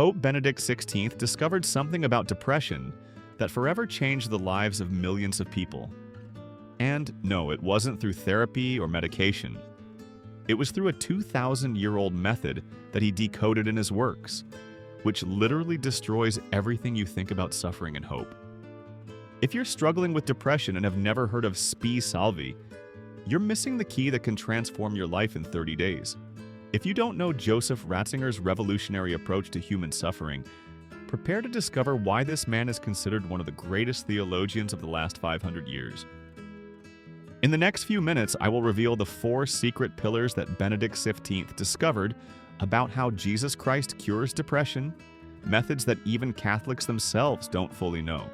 Pope Benedict XVI discovered something about depression that forever changed the lives of millions of people. And no, it wasn't through therapy or medication. It was through a 2,000-year-old method that he decoded in his works, which literally destroys everything you think about suffering and hope. If you're struggling with depression and have never heard of Spi Salvi, you're missing the key that can transform your life in 30 days. If you don't know Joseph Ratzinger's revolutionary approach to human suffering, prepare to discover why this man is considered one of the greatest theologians of the last 500 years. In the next few minutes, I will reveal the 4 secret pillars that Benedict XV discovered about how Jesus Christ cures depression, methods that even Catholics themselves don't fully know.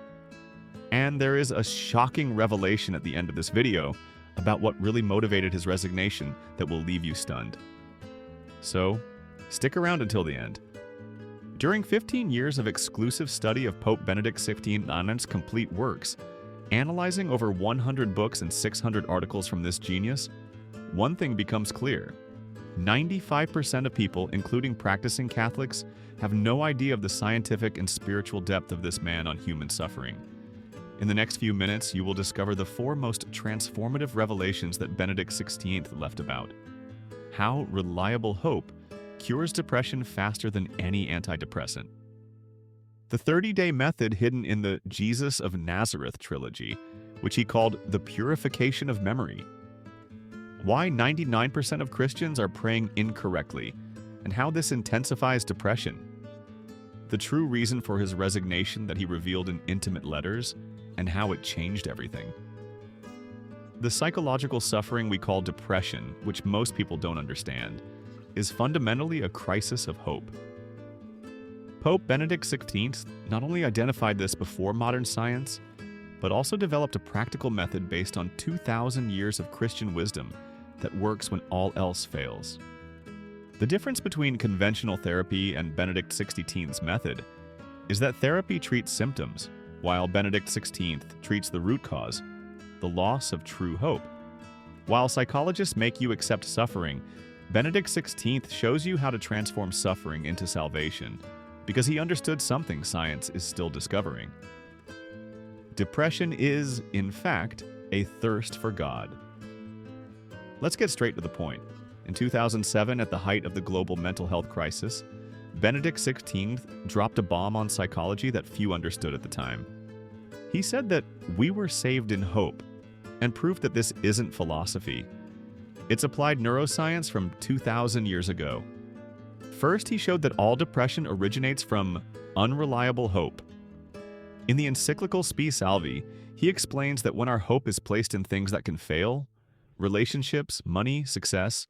And there is a shocking revelation at the end of this video about what really motivated his resignation that will leave you stunned. So, stick around until the end. During 15 years of exclusive study of Pope Benedict XV's complete works, analyzing over 100 books and 600 articles from this genius, one thing becomes clear. 95% of people, including practicing Catholics, have no idea of the scientific and spiritual depth of this man on human suffering. In the next few minutes, you will discover the 4 most transformative revelations that Benedict XVI left about. How reliable hope cures depression faster than any antidepressant. The 30-day method hidden in the Jesus of Nazareth trilogy, which he called the purification of memory. Why 99% of Christians are praying incorrectly, and how this intensifies depression. The true reason for his resignation that he revealed in intimate letters, and how it changed everything. The psychological suffering we call depression, which most people don't understand, is fundamentally a crisis of hope. Pope Benedict XVI not only identified this before modern science, but also developed a practical method based on 2,000 years of Christian wisdom that works when all else fails. The difference between conventional therapy and Benedict XVI's method is that therapy treats symptoms, while Benedict XVI treats the root cause, the loss of true hope. While psychologists make you accept suffering, Benedict XVI shows you how to transform suffering into salvation, because he understood something science is still discovering. Depression is, in fact, a thirst for God. Let's get straight to the point. In 2007, at the height of the global mental health crisis, Benedict XVI dropped a bomb on psychology that few understood at the time. He said that we were saved in hope, and proved that this isn't philosophy. It's applied neuroscience from 2,000 years ago. First, he showed that all depression originates from unreliable hope. In the encyclical Spi Salvi, he explains that when our hope is placed in things that can fail, relationships, money, success,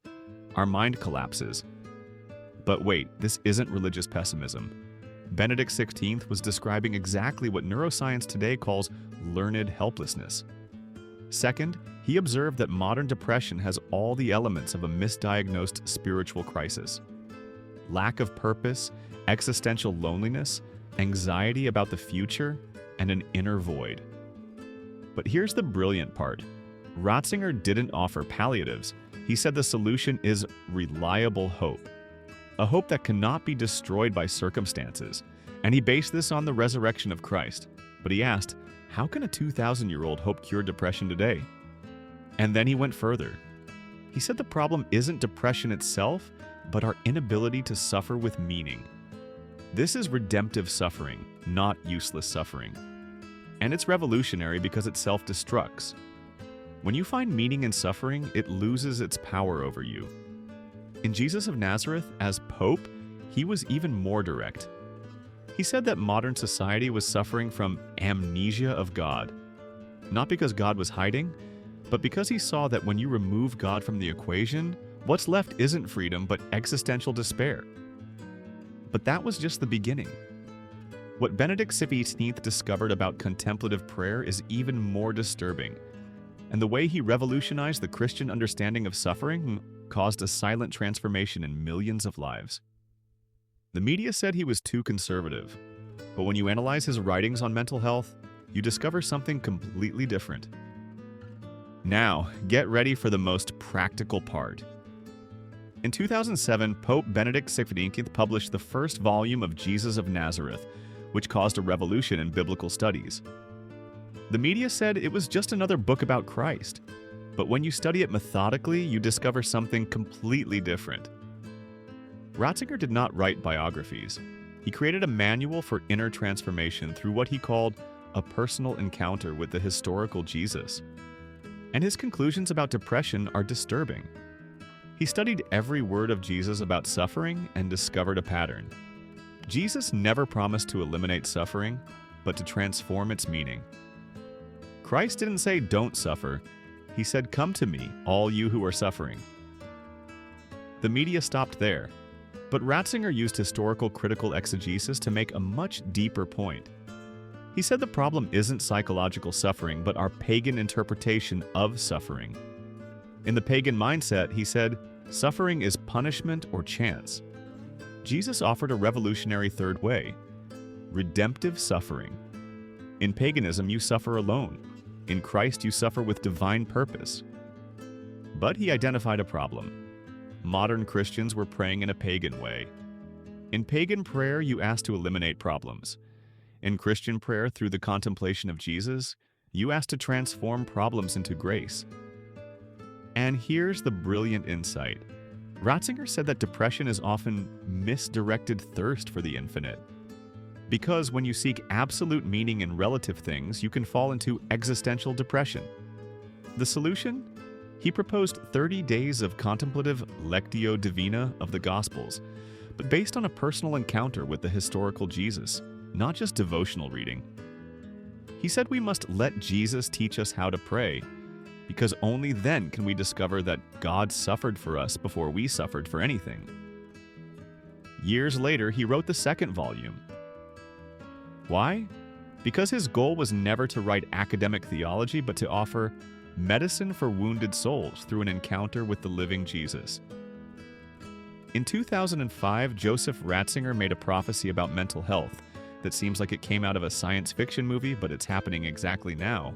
our mind collapses. But wait, this isn't religious pessimism. Benedict XVI was describing exactly what neuroscience today calls learned helplessness. Second, he observed that modern depression has all the elements of a misdiagnosed spiritual crisis. Lack of purpose, existential loneliness, anxiety about the future, and an inner void. But here's the brilliant part. Ratzinger didn't offer palliatives. He said the solution is reliable hope. A hope that cannot be destroyed by circumstances. And he based this on the resurrection of Christ. But he asked, how can a 2,000-year-old hope cure depression today? And then he went further. He said the problem isn't depression itself, but our inability to suffer with meaning. This is redemptive suffering, not useless suffering. And it's revolutionary because it self-destructs. When you find meaning in suffering, it loses its power over you. In Jesus of Nazareth, as Pope, he was even more direct. He said that modern society was suffering from amnesia of God. Not because God was hiding, but because he saw that when you remove God from the equation, what's left isn't freedom, but existential despair. But that was just the beginning. What Benedict XVI discovered about contemplative prayer is even more disturbing. And the way he revolutionized the Christian understanding of suffering caused a silent transformation in millions of lives. The media said he was too conservative, but when you analyze his writings on mental health, you discover something completely different. Now, get ready for the most practical part. In 2007, Pope Benedict XVI published the first volume of Jesus of Nazareth, which caused a revolution in biblical studies. The media said it was just another book about Christ, but when you study it methodically, you discover something completely different. Ratzinger did not write biographies. He created a manual for inner transformation through what he called a personal encounter with the historical Jesus. And his conclusions about depression are disturbing. He studied every word of Jesus about suffering and discovered a pattern. Jesus never promised to eliminate suffering, but to transform its meaning. Christ didn't say, "Don't suffer." He said, "Come to me, all you who are suffering." The media stopped there, but Ratzinger used historical critical exegesis to make a much deeper point. He said the problem isn't psychological suffering, but our pagan interpretation of suffering. In the pagan mindset, he said, suffering is punishment or chance. Jesus offered a revolutionary third way: redemptive suffering. In paganism, you suffer alone. In Christ, you suffer with divine purpose. But he identified a problem. Modern Christians were praying in a pagan way. In pagan prayer, you ask to eliminate problems. In Christian prayer, through the contemplation of Jesus, you ask to transform problems into grace. And here's the brilliant insight. Ratzinger said that depression is often misdirected thirst for the infinite. Because when you seek absolute meaning in relative things, you can fall into existential depression. The solution? He proposed 30 days of contemplative Lectio Divina of the Gospels, but based on a personal encounter with the historical Jesus, not just devotional reading. He said we must let Jesus teach us how to pray, because only then can we discover that God suffered for us before we suffered for anything. Years later, he wrote the second volume. Why? Because his goal was never to write academic theology, but to offer medicine for wounded souls through an encounter with the living Jesus. In 2005, Joseph Ratzinger made a prophecy about mental health that seems like it came out of a science fiction movie, but it's happening exactly now.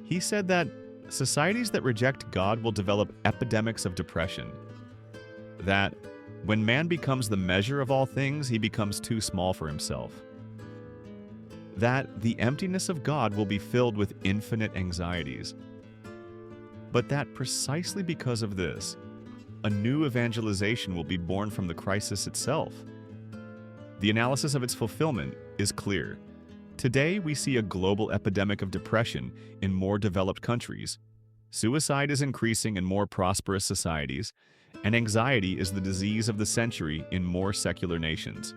He said that societies that reject God will develop epidemics of depression. That when man becomes the measure of all things, he becomes too small for himself. That the emptiness of God will be filled with infinite anxieties. But that precisely because of this, a new evangelization will be born from the crisis itself. The analysis of its fulfillment is clear. Today, we see a global epidemic of depression in more developed countries. Suicide is increasing in more prosperous societies, and anxiety is the disease of the century in more secular nations.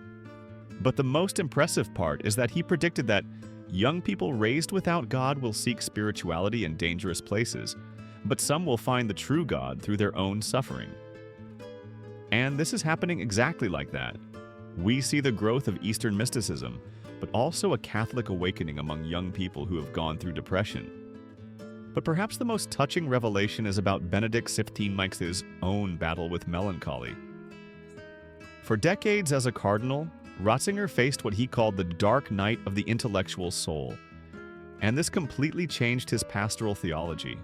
But the most impressive part is that he predicted that young people raised without God will seek spirituality in dangerous places, but some will find the true God through their own suffering. And this is happening exactly like that. We see the growth of Eastern mysticism, but also a Catholic awakening among young people who have gone through depression. But perhaps the most touching revelation is about Benedict XVI's own battle with melancholy. For decades as a cardinal, Ratzinger faced what he called the dark night of the intellectual soul, and this completely changed his pastoral theology.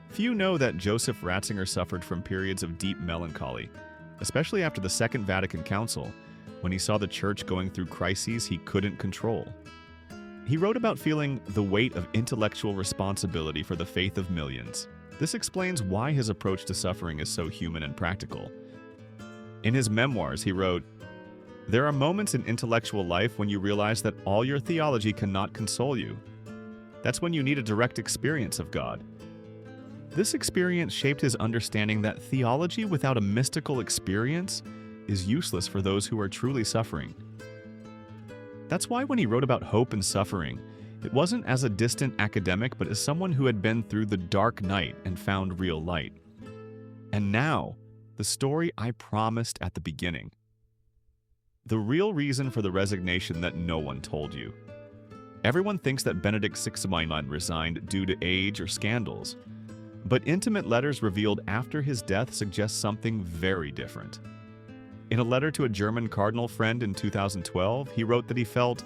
Few know that Joseph Ratzinger suffered from periods of deep melancholy, especially after the Second Vatican Council, when he saw the Church going through crises he couldn't control. He wrote about feeling the weight of intellectual responsibility for the faith of millions. This explains why his approach to suffering is so human and practical. In his memoirs, he wrote, "There are moments in intellectual life when you realize that all your theology cannot console you. That's when you need a direct experience of God." This experience shaped his understanding that theology without a mystical experience is useless for those who are truly suffering. That's why when he wrote about hope and suffering, it wasn't as a distant academic, but as someone who had been through the dark night and found real light. And now, the story I promised at the beginning. The real reason for the resignation that no one told you. Everyone thinks that Benedict XVI resigned due to age or scandals, but intimate letters revealed after his death suggest something very different. In a letter to a German cardinal friend in 2012, he wrote that he felt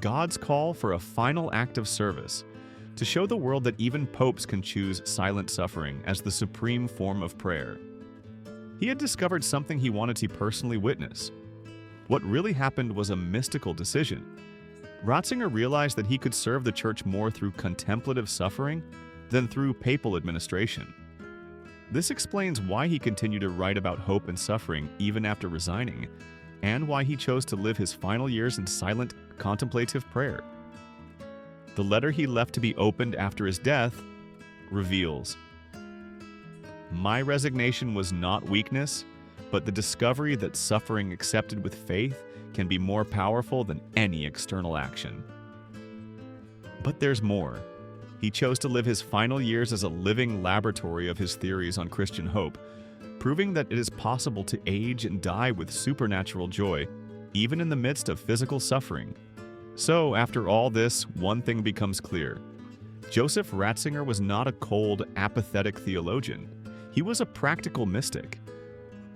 God's call for a final act of service to show the world that even popes can choose silent suffering as the supreme form of prayer. He had discovered something he wanted to personally witness. What really happened was a mystical decision. Ratzinger realized that he could serve the Church more through contemplative suffering than through papal administration. This explains why he continued to write about hope and suffering even after resigning, and why he chose to live his final years in silent, contemplative prayer. The letter he left to be opened after his death reveals, "My resignation was not weakness, but the discovery that suffering accepted with faith can be more powerful than any external action." But there's more. He chose to live his final years as a living laboratory of his theories on Christian hope, proving that it is possible to age and die with supernatural joy, even in the midst of physical suffering. So, after all this, one thing becomes clear. Joseph Ratzinger was not a cold, apathetic theologian. He was a practical mystic,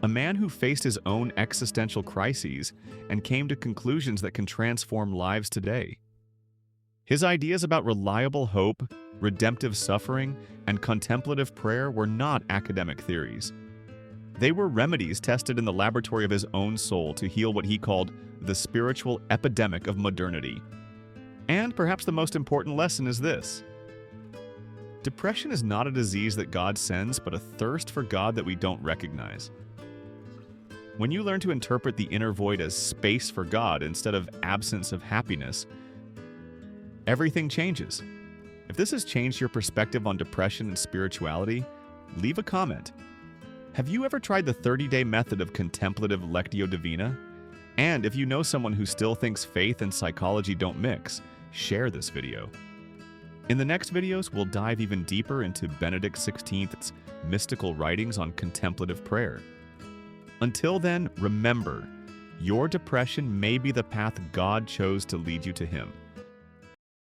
a man who faced his own existential crises and came to conclusions that can transform lives today. His ideas about reliable hope, redemptive suffering, and contemplative prayer were not academic theories. They were remedies tested in the laboratory of his own soul to heal what he called the spiritual epidemic of modernity. And perhaps the most important lesson is this: depression is not a disease that God sends, but a thirst for God that we don't recognize. When you learn to interpret the inner void as space for God instead of absence of happiness, everything changes. If this has changed your perspective on depression and spirituality, leave a comment. Have you ever tried the 30-day method of contemplative Lectio Divina? And if you know someone who still thinks faith and psychology don't mix, share this video. In the next videos, we'll dive even deeper into Benedict XVI's mystical writings on contemplative prayer. Until then, remember, your depression may be the path God chose to lead you to Him.